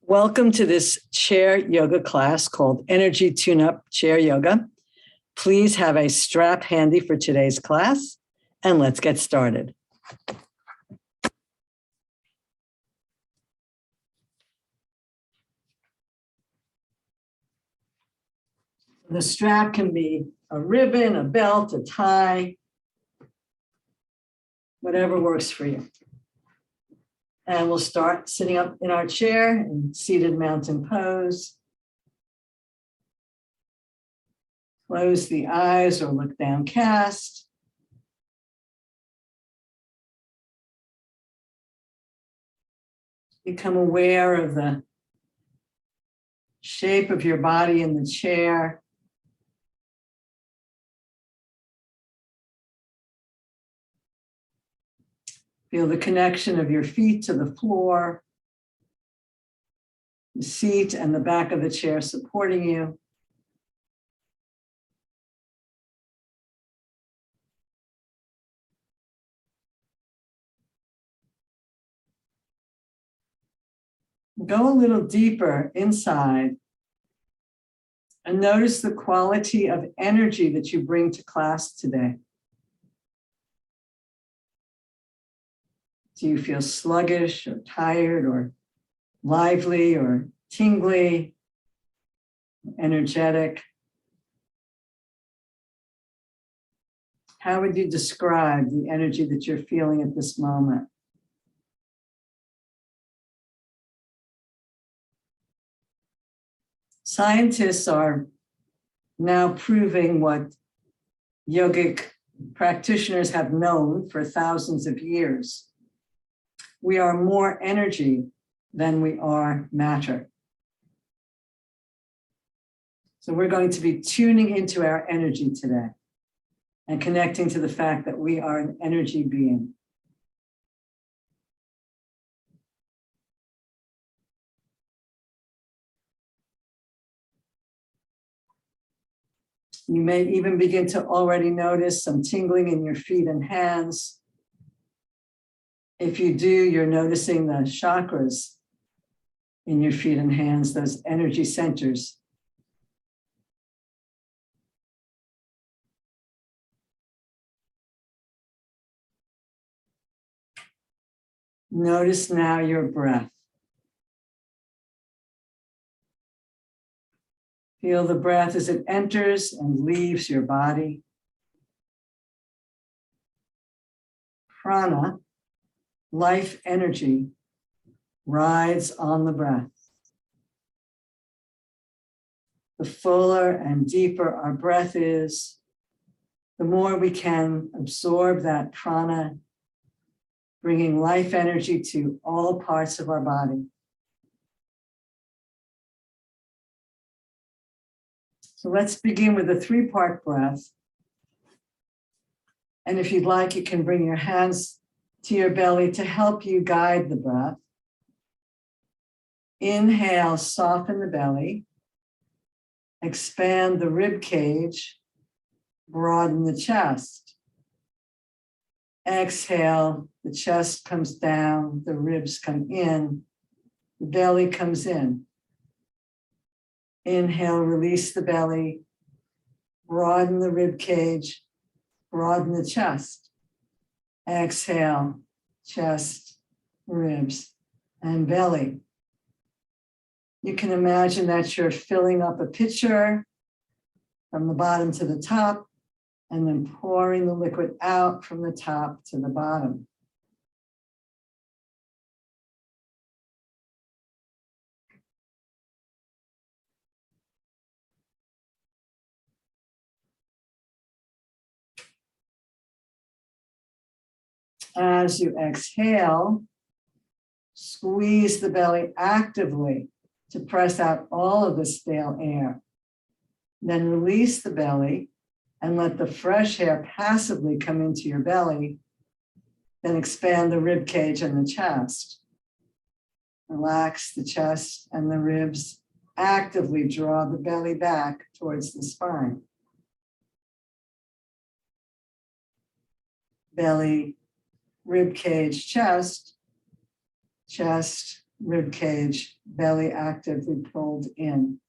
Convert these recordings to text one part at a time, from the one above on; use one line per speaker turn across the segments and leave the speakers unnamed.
Welcome to this chair yoga class called Energy Tune-Up Chair Yoga. Please have a strap handy for today's class, and let's get started. The strap can be a ribbon, a belt, a tie, whatever works for you. And we'll start sitting up in our chair in seated mountain pose. Close the eyes or look downcast. Become aware of the shape of your body in the chair. Feel the connection of your feet to the floor, the seat and the back of the chair supporting you. Go a little deeper inside and notice the quality of energy that you bring to class today. Do you feel sluggish or tired or lively or tingly, energetic? How would you describe the energy that you're feeling at this moment? Scientists are now proving what yogic practitioners have known for thousands of years. We are more energy than we are matter. So we're going to be tuning into our energy today and connecting to the fact that we are an energy being. You may even begin to already notice some tingling in your feet and hands. If you do, you're noticing the chakras in your feet and hands, those energy centers. Notice now your breath. Feel the breath as it enters and leaves your body. Prana, life energy, rides on the breath. The fuller and deeper our breath is, the more we can absorb that prana, bringing life energy to all parts of our body. So let's begin with a 3-part breath. And if you'd like, you can bring your hands to your belly to help you guide the breath. Inhale, soften the belly. Expand the rib cage. Broaden the chest. Exhale, the chest comes down, the ribs come in, the belly comes in. Inhale, release the belly, broaden the rib cage, broaden the chest. Exhale, chest, ribs, and belly. You can imagine that you're filling up a pitcher from the bottom to the top, and then pouring the liquid out from the top to the bottom. As you exhale, squeeze the belly actively to press out all of the stale air. Then release the belly and let the fresh air passively come into your belly. Then expand the rib cage and the chest. Relax the chest and the ribs. Actively draw the belly back towards the spine. Belly, rib cage, chest, chest, rib cage, belly actively pulled in.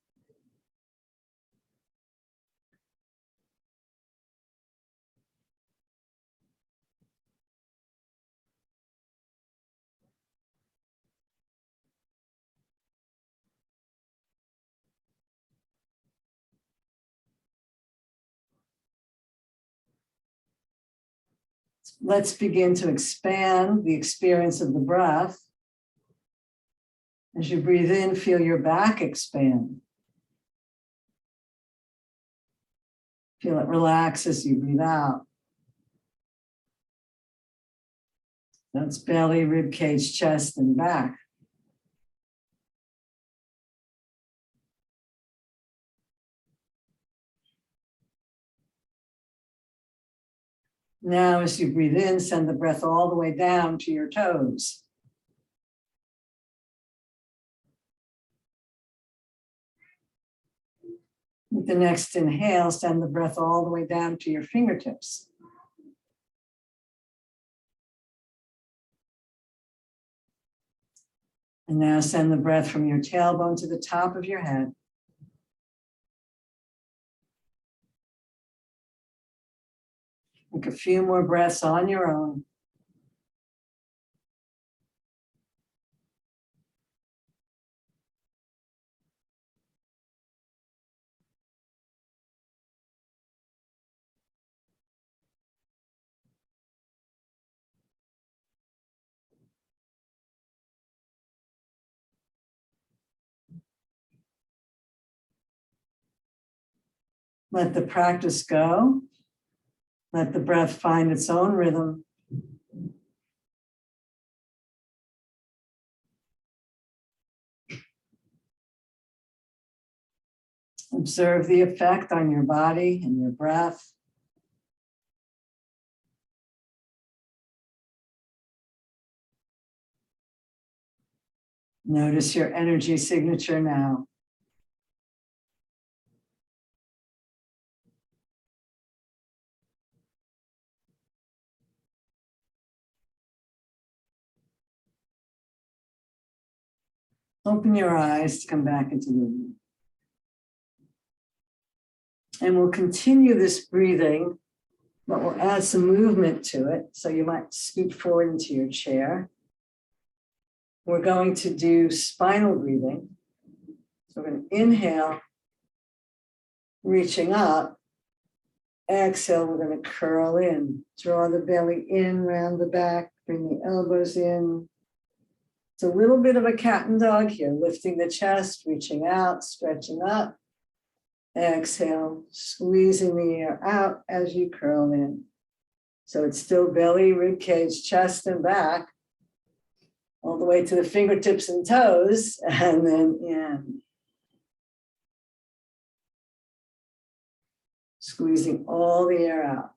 Let's begin to expand the experience of the breath. As you breathe in, feel your back expand. Feel it relax as you breathe out. That's belly, rib cage, chest, and back. Now, as you breathe in, send the breath all the way down to your toes. With the next inhale, send the breath all the way down to your fingertips. And now send the breath from your tailbone to the top of your head. Take a few more breaths on your own. Let the practice go. Let the breath find its own rhythm. Observe the effect on your body and your breath. Notice your energy signature now. Open your eyes to come back into the room. And we'll continue this breathing, but we'll add some movement to it. So you might scoot forward into your chair. We're going to do spinal breathing. So we're going to inhale, reaching up. Exhale, we're going to curl in. Draw the belly in, round the back, bring the elbows in. It's a little bit of a cat and dog here, lifting the chest, reaching out, stretching up. Exhale, squeezing the air out as you curl in. So it's still belly, rib cage, chest, and back, all the way to the fingertips and toes, and then in. Squeezing all the air out.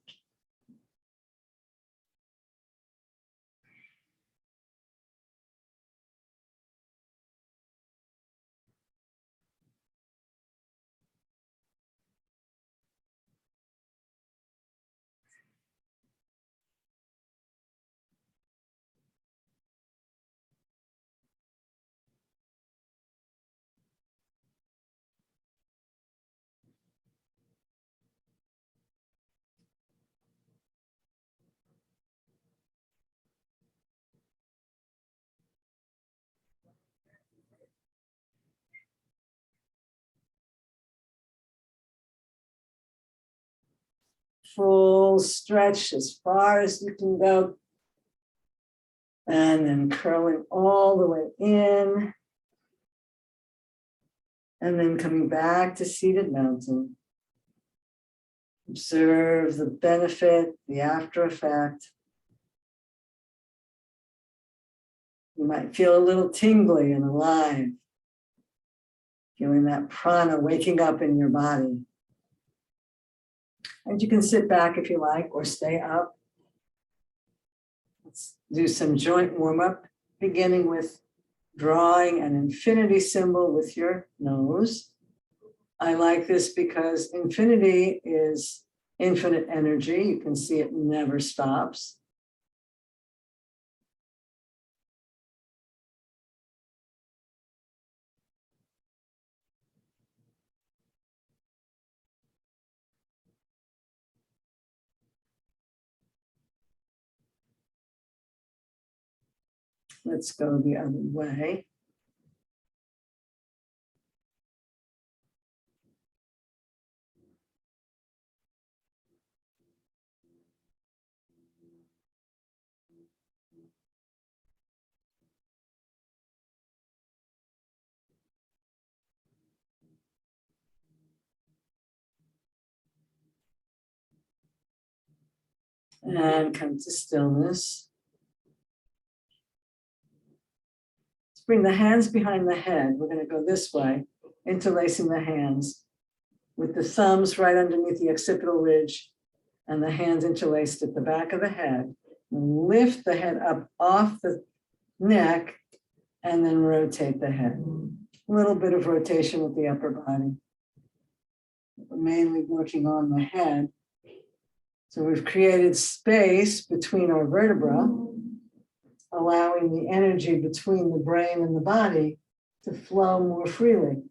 Full stretch as far as you can go. And then curling all the way in. And then coming back to seated mountain. Observe the benefit, the after effect. You might feel a little tingly and alive. Feeling that prana waking up in your body. And you can sit back if you like, or stay up. Let's do some joint warm-up, beginning with drawing an infinity symbol with your nose. I like this because infinity is infinite energy. You can see it never stops. Let's go the other way. And come to stillness. Let's bring the hands behind the head. We're going to go this way, interlacing the hands with the thumbs right underneath the occipital ridge and the hands interlaced at the back of the head. Lift the head up off the neck and then rotate the head. A little bit of rotation with the upper body. We're mainly working on the head. So we've created space between our vertebra, allowing the energy between the brain and the body to flow more freely.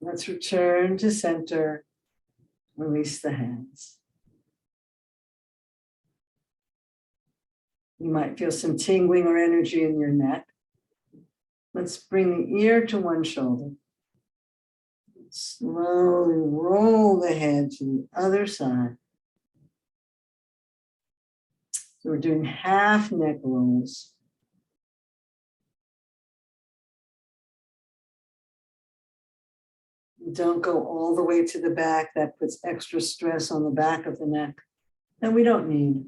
Let's return to center, release the hands. You might feel some tingling or energy in your neck. Let's bring the ear to one shoulder. Slowly roll the head to the other side. So we're doing half neck rolls. Don't go all the way to the back. That puts extra stress on the back of the neck that we don't need.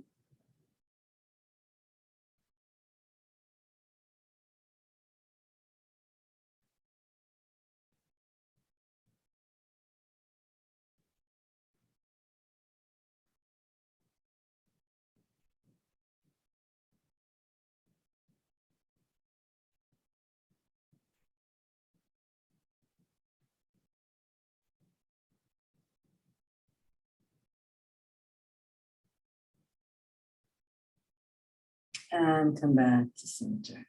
And come back to center.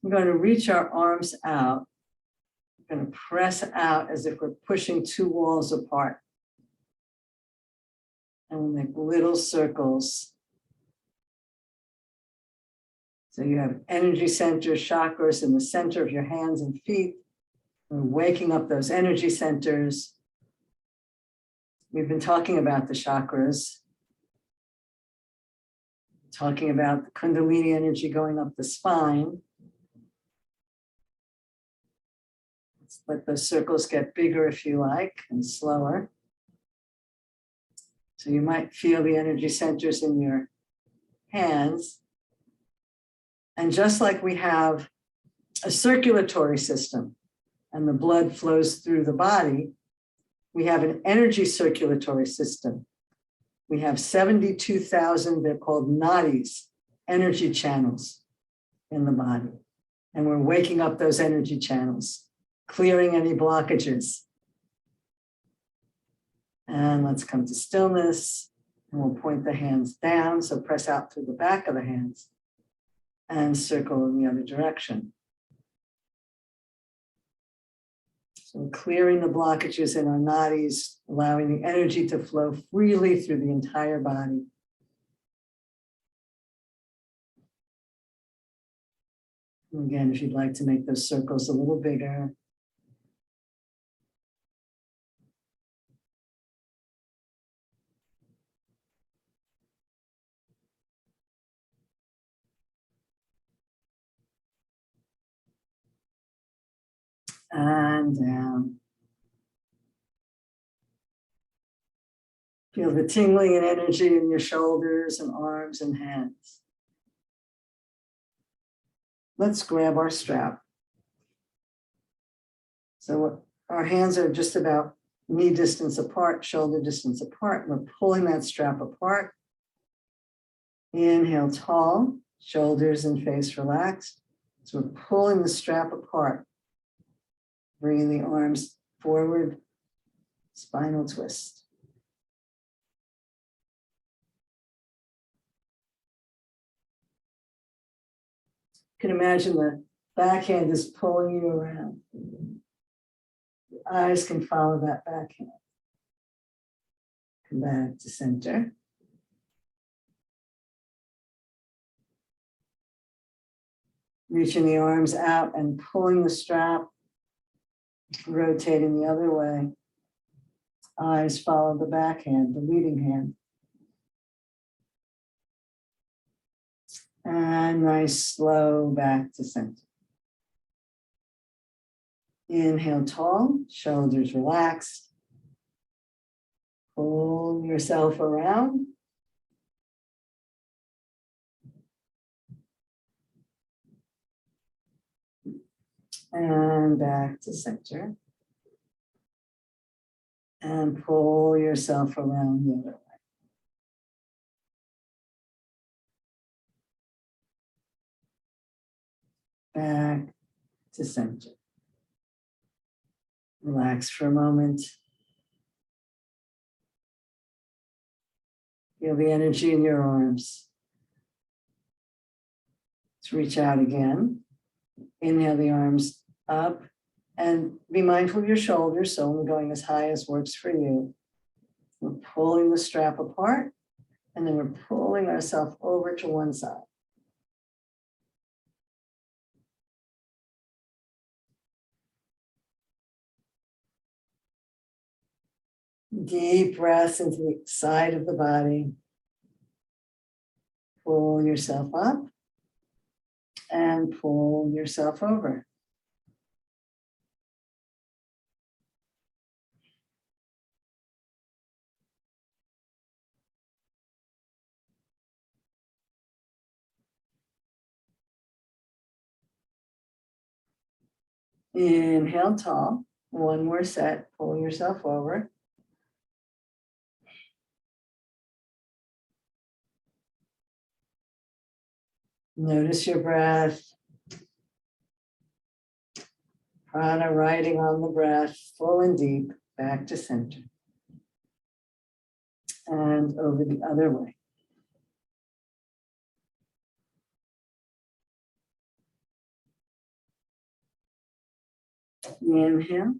We're going to reach our arms out. We're going to press out as if we're pushing two walls apart. And we'll make little circles. So you have energy centers, chakras in the center of your hands and feet. We're waking up those energy centers. We've been talking about the chakras, talking about the Kundalini energy going up the spine. Let's let those circles get bigger if you like, and slower. So you might feel the energy centers in your hands. And just like we have a circulatory system and the blood flows through the body, we have an energy circulatory system. We have 72,000, they're called nadis, energy channels in the body. And we're waking up those energy channels, clearing any blockages. And let's come to stillness. And we'll point the hands down. So press out through the back of the hands and circle in the other direction. So clearing the blockages in our nadis, allowing the energy to flow freely through the entire body. And again, if you'd like to make those circles a little bigger. And down. Feel the tingling and energy in your shoulders and arms and hands. Let's grab our strap. So our hands are just about knee distance apart, shoulder distance apart. We're pulling that strap apart. Inhale tall, shoulders and face relaxed. So we're pulling the strap apart, bringing the arms forward, spinal twist. You can imagine the backhand is pulling you around. Your eyes can follow that backhand. Come back to center. Reaching the arms out and pulling the strap, rotating the other way. Eyes follow the backhand, the leading hand. And nice, slow back to center. Inhale tall, shoulders relaxed. Pull yourself around. And back to center. And pull yourself around the other way. Back to center. Relax for a moment. Feel the energy in your arms. Let's reach out again. Inhale the arms up and be mindful of your shoulders, so only going as high as works for you. We're pulling the strap apart and then we're pulling ourselves over to one side. Deep breaths into the side of the body. Pull yourself up and pull yourself over. Inhale tall. One more set. Pull yourself over. Notice your breath. Prana riding on the breath, full and deep, back to center. And over the other way. Inhale.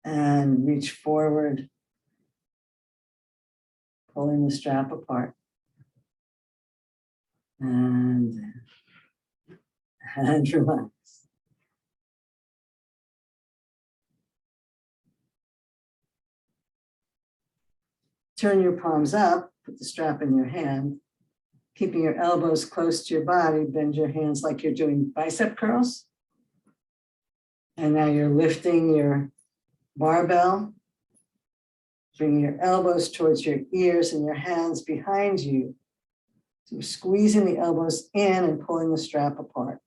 And reach forward, pulling the strap apart. And relax. Turn your palms up, put the strap in your hand, keeping your elbows close to your body, bend your hands like you're doing bicep curls. And now you're lifting your barbell, bringing your elbows towards your ears and your hands behind you. So you're squeezing the elbows in and pulling the strap apart.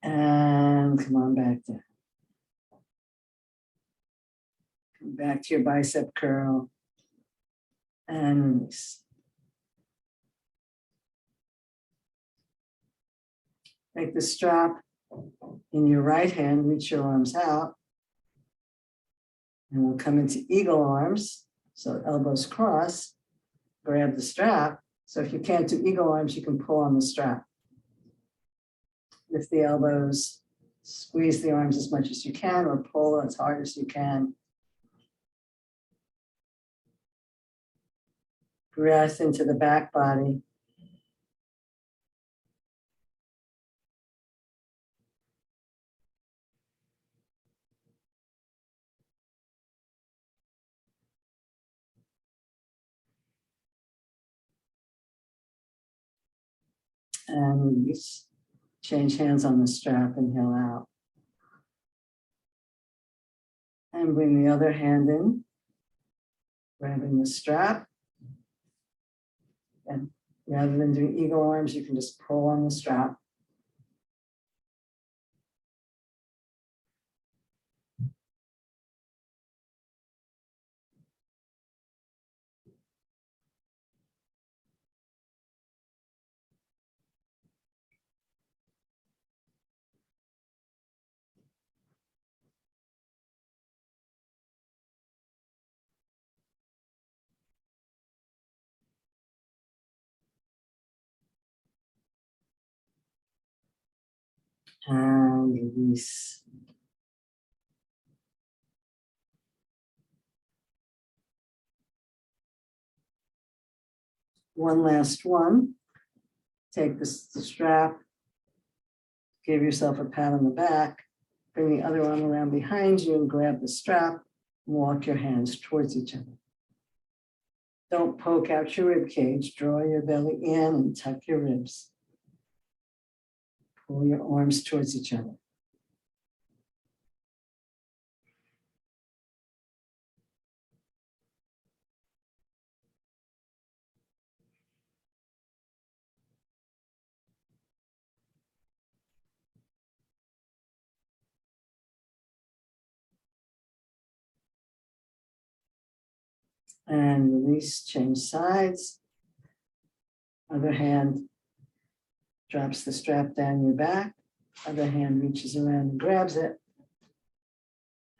And come on back down. Come back to your bicep curl and release. Take the strap in your right hand, reach your arms out, and we'll come into eagle arms. So elbows cross, grab the strap. So if you can't do eagle arms, you can pull on the strap. Lift the elbows, squeeze the arms as much as you can, or pull as hard as you can. Breath into the back body. And release. Change hands on the strap, inhale out. And bring the other hand in, grabbing the strap. And rather than doing eagle arms, you can just pull on the strap. And release. One last one. Take the strap, give yourself a pat on the back, bring the other arm around behind you and grab the strap, and walk your hands towards each other. Don't poke out your rib cage, draw your belly in and tuck your ribs. Pull your arms towards each other. And release, change sides. Other hand drops the strap down your back. Other hand reaches around and grabs it.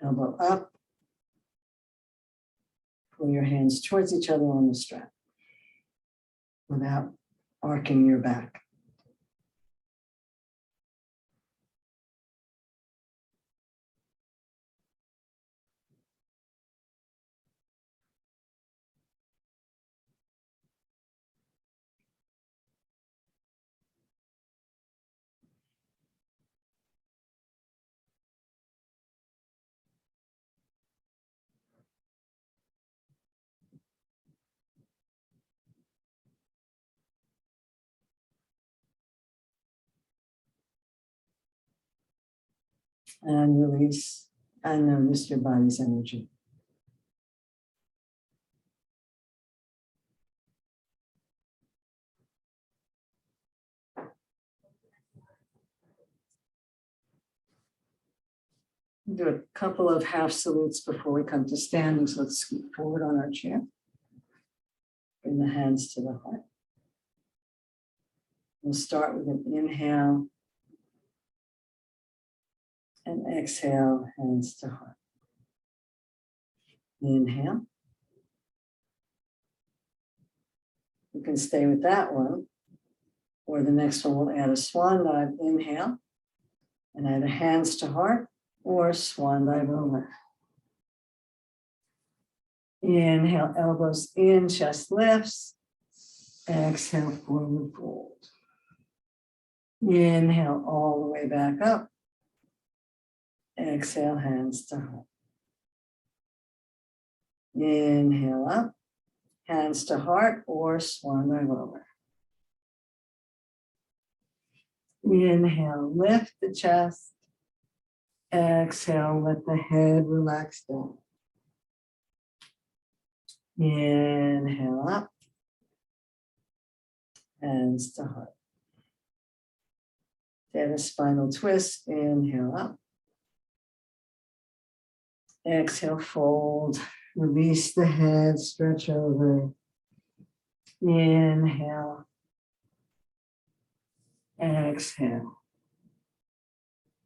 Elbow up. Pull your hands towards each other on the strap without arcing your back. And release and notice your body's energy. Do a couple of half salutes before we come to standing. So let's scoot forward on our chair. Bring the hands to the heart. We'll start with an inhale and exhale, hands to heart. Inhale. You can stay with that one, or the next one we'll add a swan dive. Inhale, and either hands to heart or swan dive over. Inhale, elbows in, chest lifts. Exhale, forward fold. Inhale all the way back up. Exhale, hands to heart. Inhale up, hands to heart or swan dive over. Inhale, lift the chest. Exhale, let the head relax down. Inhale up, hands to heart. Then a spinal twist, inhale up. Exhale, fold, release the head, stretch over. Inhale. Exhale.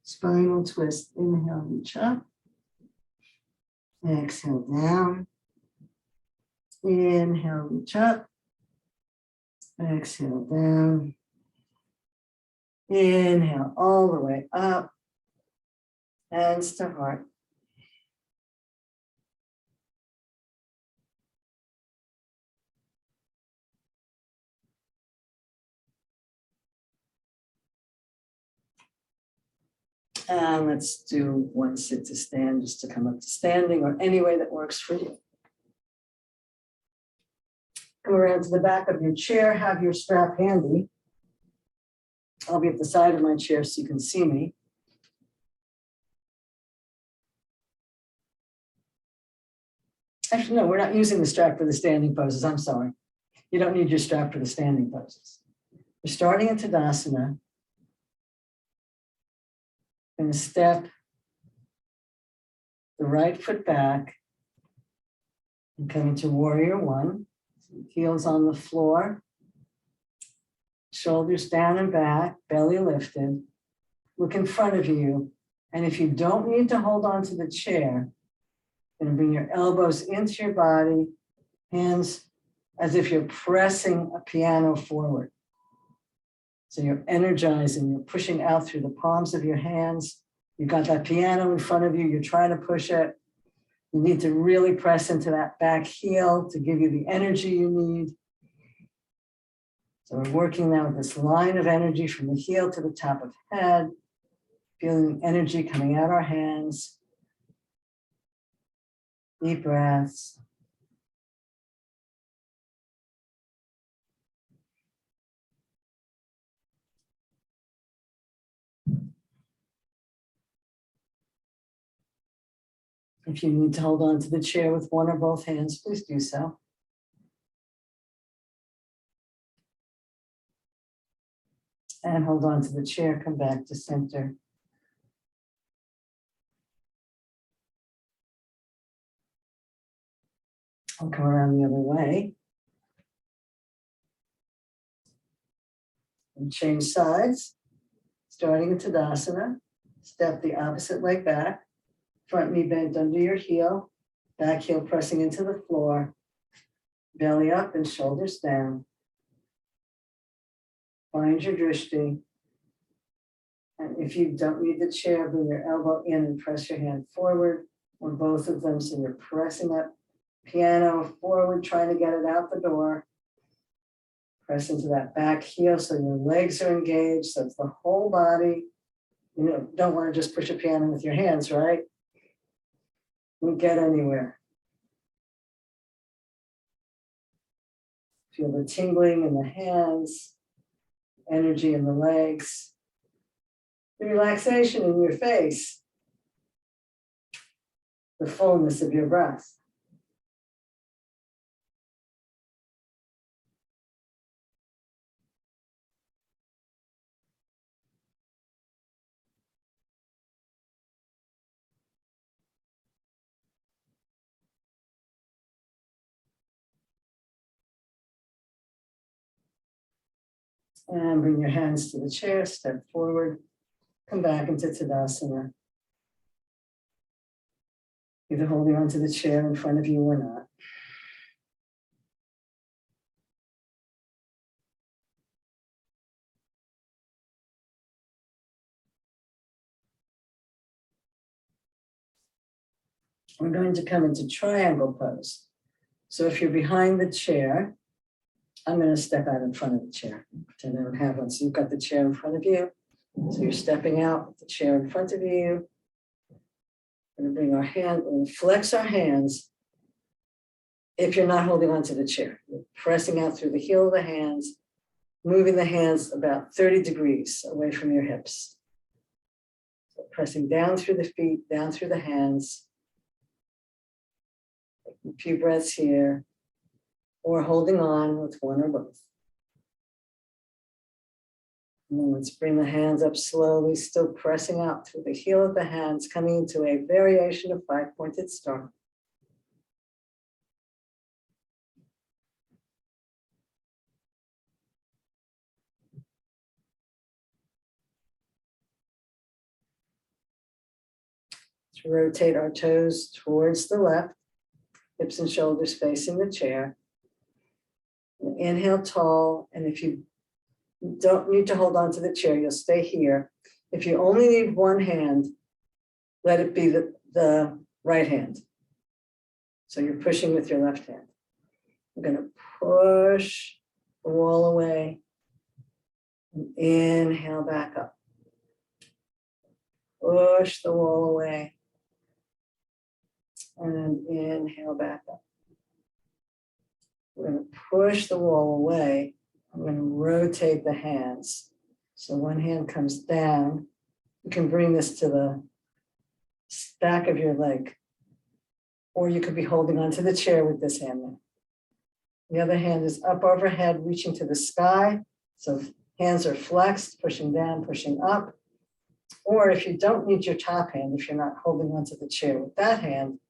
Spinal twist, inhale, reach up. Exhale, down. Inhale, reach up. Exhale, down. Inhale, all the way up. Hands to heart. And let's do one sit to stand, just to come up to standing, or any way that works for you. Come around to the back of your chair, have your strap handy. I'll be at the side of my chair so you can see me. Actually, no, we're not using the strap for the standing poses, I'm sorry. You don't need your strap for the standing poses. We're starting in Tadasana. Going to step the right foot back and come into warrior one. Heels on the floor, shoulders down and back, belly lifted. Look in front of you. And if you don't need to hold on to the chair, you're going to bring your elbows into your body, hands as if you're pressing a piano forward. So you're energizing, you're pushing out through the palms of your hands. You've got that piano in front of you, you're trying to push it. You need to really press into that back heel to give you the energy you need. So we're working now with this line of energy from the heel to the top of head, feeling the energy coming out our hands. Deep breaths. If you need to hold on to the chair with one or both hands, please do so. And hold on to the chair, come back to center. I'll come around the other way. And change sides. Starting in Tadasana, step the opposite leg back. Front knee bent under your heel, back heel pressing into the floor, belly up and shoulders down. Find your drishti. And if you don't need the chair, bring your elbow in and press your hand forward, or both of them, so you're pressing that piano forward, trying to get it out the door. Press into that back heel so your legs are engaged, so it's the whole body. You don't want to just push a piano with your hands, right? Won't get anywhere. Feel the tingling in the hands, energy in the legs, the relaxation in your face, the fullness of your breath. And bring your hands to the chair, step forward, come back into Tadasana. Either holding onto the chair in front of you or not. We're going to come into triangle pose. So if you're behind the chair, I'm going to step out in front of the chair. Pretend I don't have one. So you've got the chair in front of you. So you're stepping out with the chair in front of you. We're going to bring our hand, we're going to flex our hands. If you're not holding onto the chair, you're pressing out through the heel of the hands, moving the hands about 30 degrees away from your hips. So pressing down through the feet, down through the hands. A few breaths here, or holding on with one or both. And then let's bring the hands up slowly, still pressing out through the heel of the hands, coming into a variation of five-pointed star. Let's rotate our toes towards the left, hips and shoulders facing the chair. Inhale tall, and if you don't need to hold on to the chair, you'll stay here. If you only need one hand, let it be the right hand. So you're pushing with your left hand. I'm going to push the wall away and inhale back up. Push the wall away and inhale back up. We're going to push the wall away. I'm going to rotate the hands. So one hand comes down. You can bring this to the back of your leg, or you could be holding onto the chair with this hand. The other hand is up overhead, reaching to the sky. So hands are flexed, pushing down, pushing up. Or if you don't need your top hand, if you're not holding onto the chair with that hand,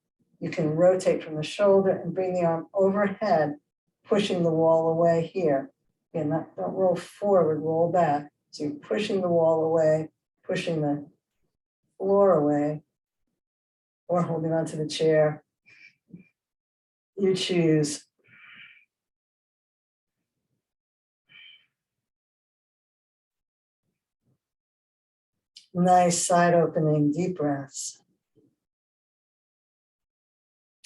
you can rotate from the shoulder and bring the arm overhead, pushing the wall away here. Again, don't roll forward, roll back. So you're pushing the wall away, pushing the floor away, or holding onto the chair. You choose. Nice side opening, deep breaths.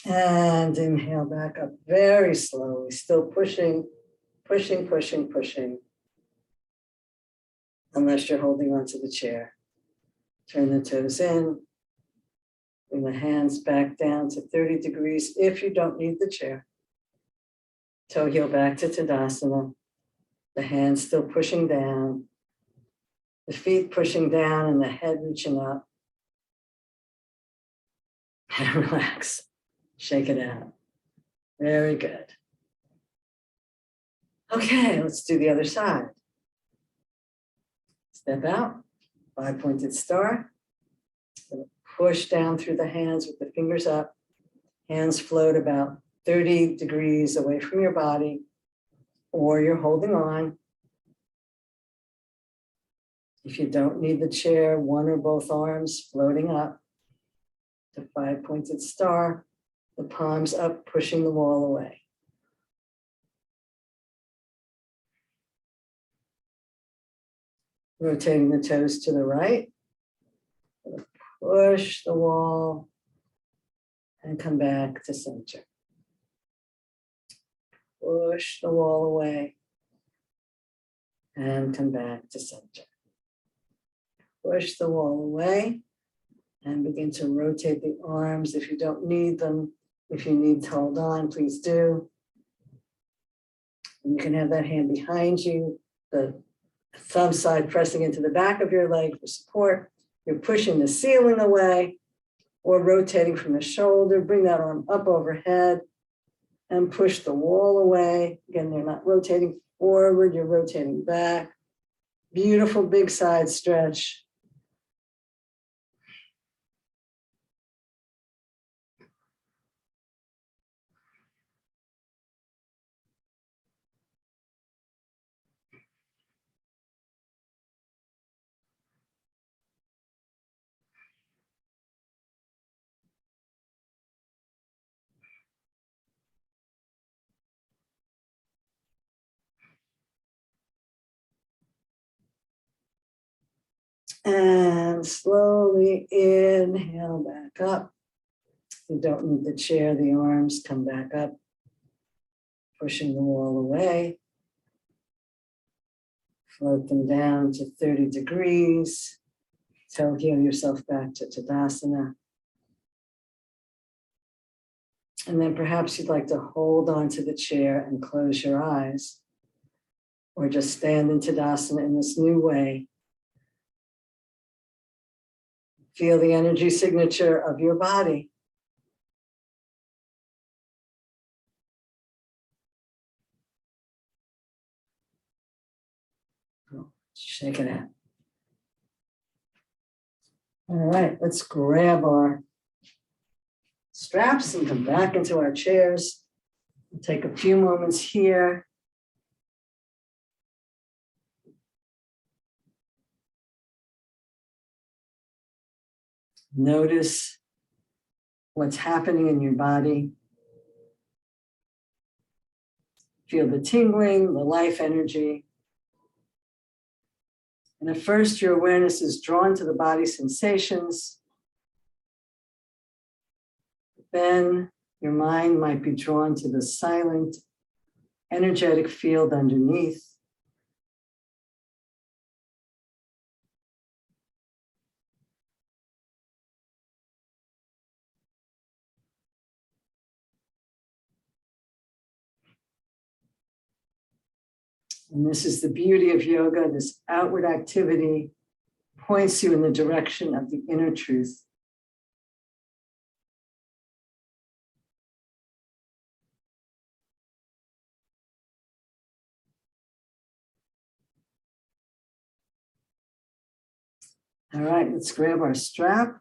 And inhale back up very slowly, still pushing, pushing, pushing, pushing. Unless you're holding onto the chair. Turn the toes in. Bring the hands back down to 30 degrees if you don't need the chair. Toe heel back to Tadasana. The hands still pushing down. The feet pushing down and the head reaching up. And relax. Shake it out. Very good. Okay, let's do the other side. Step out, 5-pointed star. Push down through the hands with the fingers up. Hands float about 30 degrees away from your body, or you're holding on. If you don't need the chair, one or both arms floating up. The 5-pointed star, the palms up, pushing the wall away. Rotating the toes to the right. Push the wall and come back to center. Push the wall away and come back to center. Push the wall away and begin to rotate the arms if you don't need them. If you need to hold on, please do. And you can have that hand behind you, the thumb side pressing into the back of your leg for support. You're pushing the ceiling away or rotating from the shoulder. Bring that arm up overhead and push the wall away. Again, you're not rotating forward, you're rotating back. Beautiful big side stretch. And slowly inhale back up. You don't need the chair, the arms come back up, pushing the wall away. Float them down to 30 degrees. Toe heel yourself back to Tadasana. And then perhaps you'd like to hold onto the chair and close your eyes, or just stand in Tadasana in this new way. Feel the energy signature of your body. Shake it out. All right, let's grab our straps and come back into our chairs. We'll take a few moments here. Notice what's happening in your body. Feel the tingling, the life energy. And at first, your awareness is drawn to the body sensations. Then your mind might be drawn to the silent, energetic field underneath. And this is the beauty of yoga. This outward activity points you in the direction of the inner truth. All right, let's grab our strap.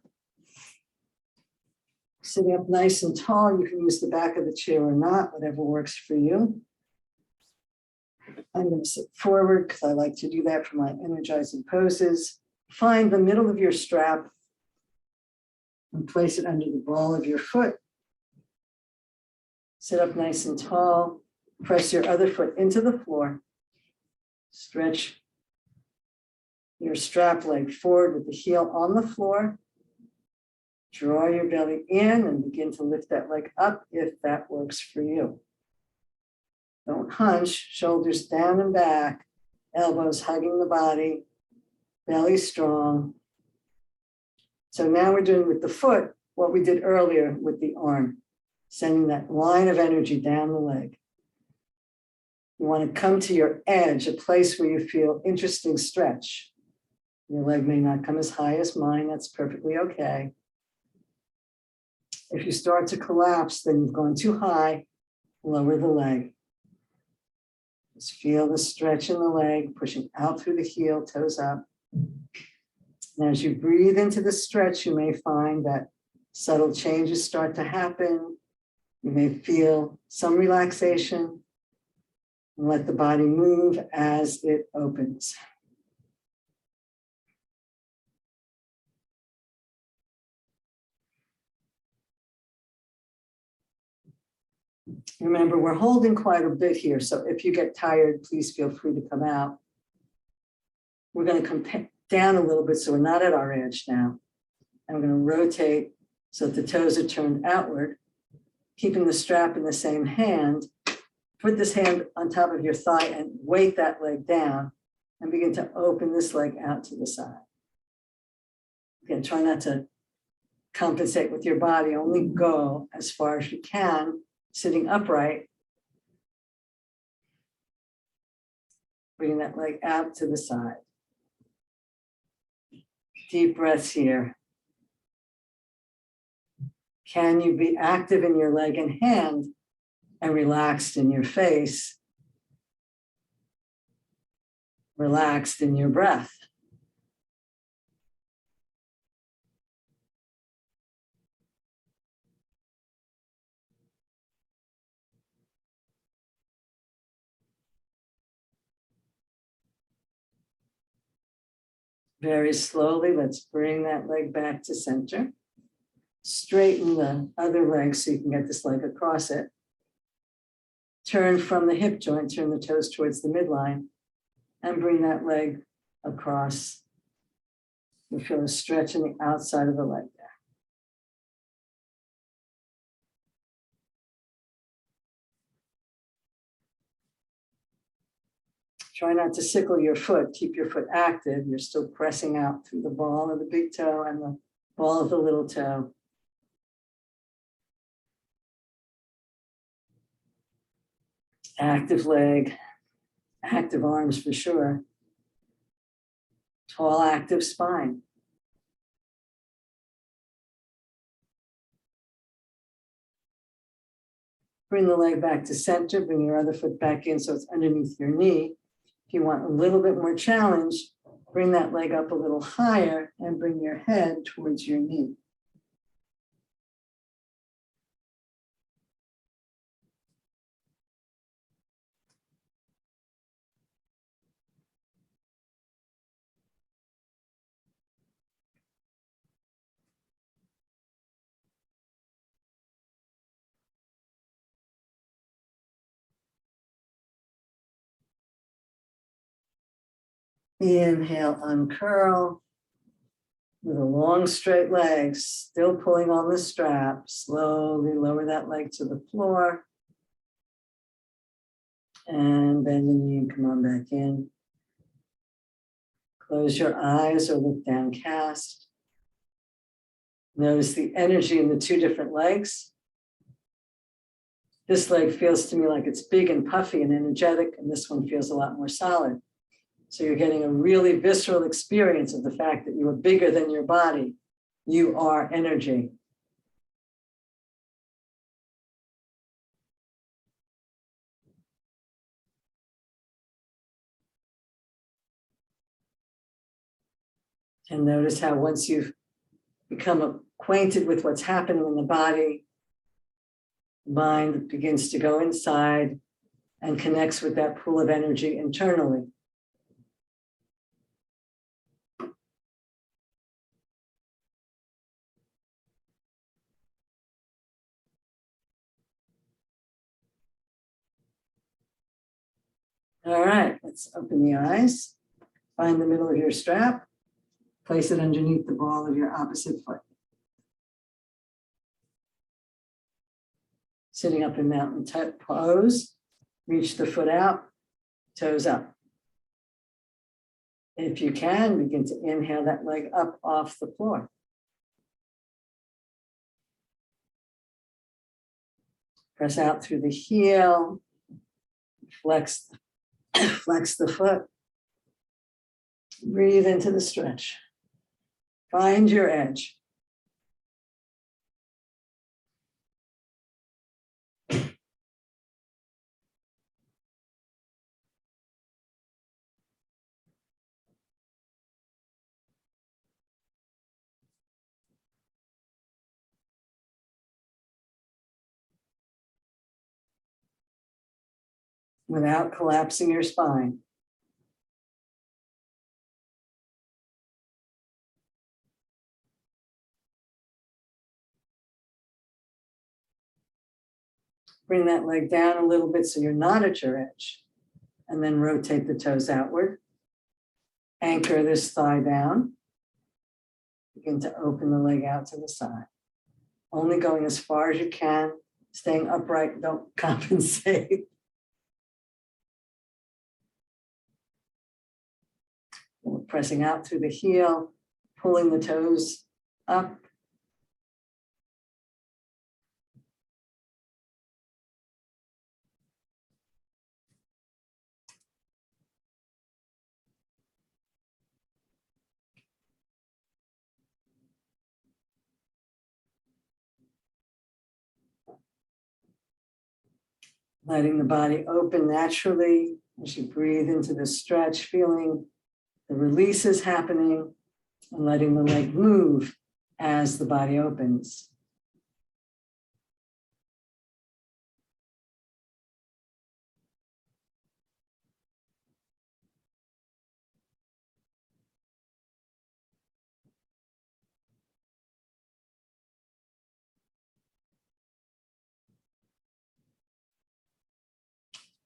Sitting up nice and tall, you can use the back of the chair or not, whatever works for you. I'm going to sit forward because I like to do that for my energizing poses. Find the middle of your strap and place it under the ball of your foot. Sit up nice and tall. Press your other foot into the floor. Stretch your strap leg forward with the heel on the floor. Draw your belly in and begin to lift that leg up if that works for you. Don't hunch, shoulders down and back, elbows hugging the body, belly strong. So now we're doing with the foot what we did earlier with the arm, sending that line of energy down the leg. You want to come to your edge, a place where you feel interesting stretch. Your leg may not come as high as mine, that's perfectly okay. If you start to collapse, then you've gone too high, lower the leg. Just feel the stretch in the leg, pushing out through the heel, toes up. And as you breathe into the stretch, you may find that subtle changes start to happen. You may feel some relaxation. And let the body move as it opens. Remember, we're holding quite a bit here, so if you get tired, please feel free to come out. We're going to come down a little bit so we're not at our edge now. I'm going to rotate so that the toes are turned outward, keeping the strap in the same hand. Put this hand on top of your thigh and weight that leg down and begin to open this leg out to the side. Again, try not to compensate with your body, only go as far as you can, sitting upright. Bring that leg out to the side. Deep breaths here. Can you be active in your leg and hand and relaxed in your face? Relaxed in your breath. Very slowly, let's bring that leg back to center. Straighten the other leg so you can get this leg across it. Turn from the hip joint, turn the toes towards the midline, and bring that leg across. You feel a stretch in the outside of the leg there. Try not to sickle your foot. Keep your foot active. You're still pressing out through the ball of the big toe and the ball of the little toe. Active leg, active arms for sure. Tall, active spine. Bring the leg back to center. Bring your other foot back in so it's underneath your knee. If you want a little bit more challenge, bring that leg up a little higher and bring your head towards your knee. Inhale, uncurl. With a long straight leg, still pulling on the strap. Slowly lower that leg to the floor. And bend the knee and come on back in. Close your eyes or look downcast. Notice the energy in the two different legs. This leg feels to me like it's big and puffy and energetic, and this one feels a lot more solid. So you're getting a really visceral experience of the fact that you are bigger than your body. You are energy. And notice how once you've become acquainted with what's happening in the body, mind begins to go inside and connects with that pool of energy internally. All right, let's open the eyes. Find the middle of your strap. Place it underneath the ball of your opposite foot. Sitting up in mountain pose, reach the foot out, toes up. If you can, begin to inhale that leg up off the floor. Press out through the heel, flex the foot. Breathe into the stretch. Find your edge. Without collapsing your spine. Bring that leg down a little bit so you're not at your edge. And then rotate the toes outward. Anchor this thigh down. Begin to open the leg out to the side. Only going as far as you can, staying upright, don't compensate. We're pressing out through the heel, pulling the toes up. Letting the body open naturally as you breathe into the stretch, feeling the release is happening and letting the leg move as the body opens.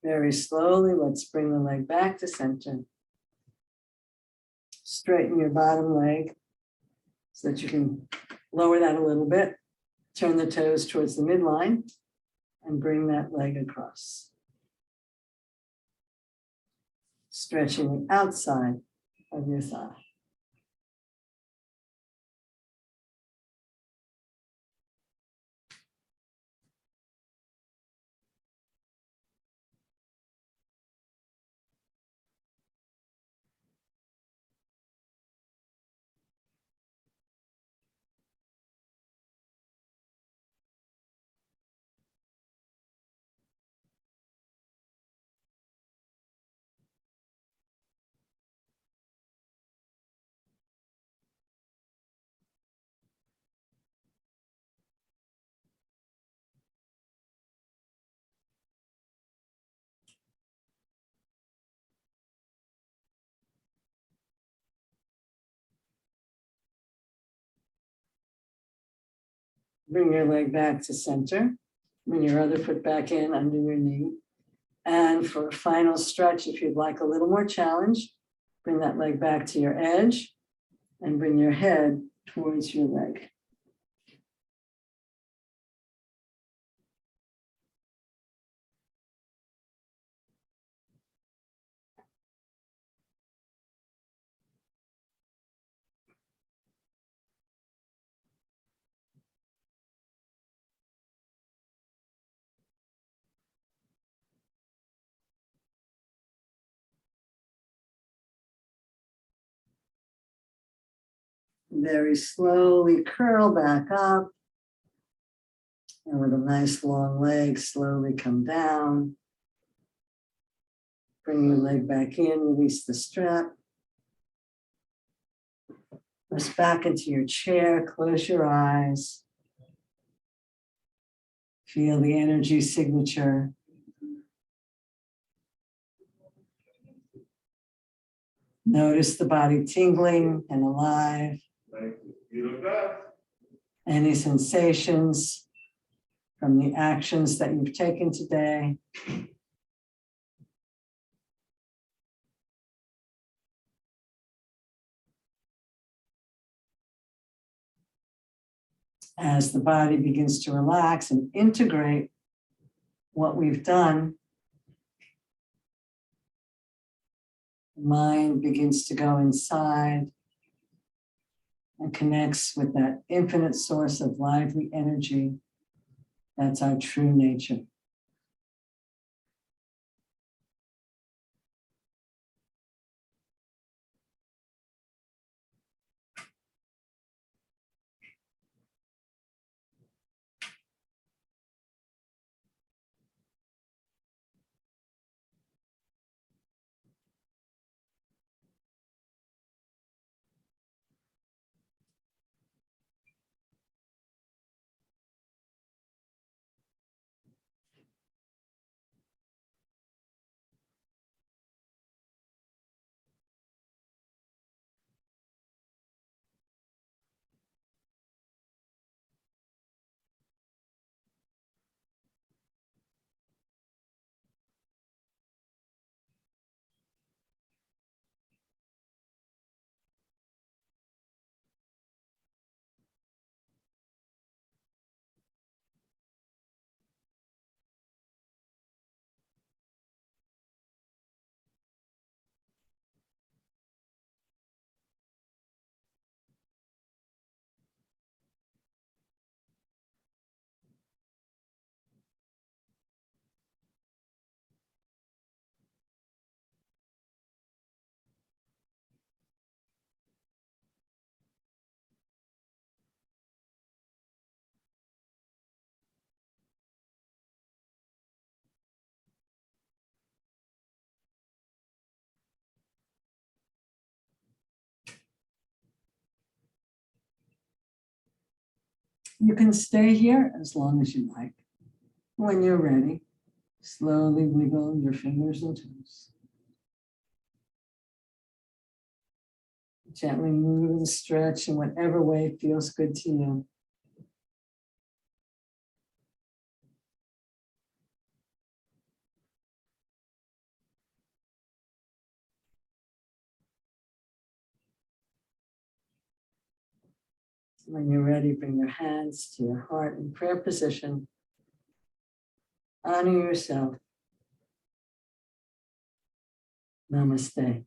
Very slowly, let's bring the leg back to center. Straighten your bottom leg so that you can lower that a little bit. Turn the toes towards the midline and bring that leg across. Stretching the outside of your thigh. Bring your leg back to center. Bring your other foot back in under your knee. And for a final stretch, if you'd like a little more challenge, bring that leg back to your edge and bring your head towards your leg. Very slowly curl back up. And with a nice long leg, slowly come down. Bring your leg back in, release the strap. Press back into your chair, close your eyes. Feel the energy signature. Notice the body tingling and alive. Any sensations from the actions that you've taken today. As the body begins to relax and integrate what we've done, the mind begins to go inside and connects with that infinite source of lively energy. That's our true nature. You can stay here as long as you like. When you're ready, slowly wiggle your fingers and toes. Gently move and stretch in whatever way feels good to you. When you're ready, bring your hands to your heart in prayer position. Honor yourself. Namaste.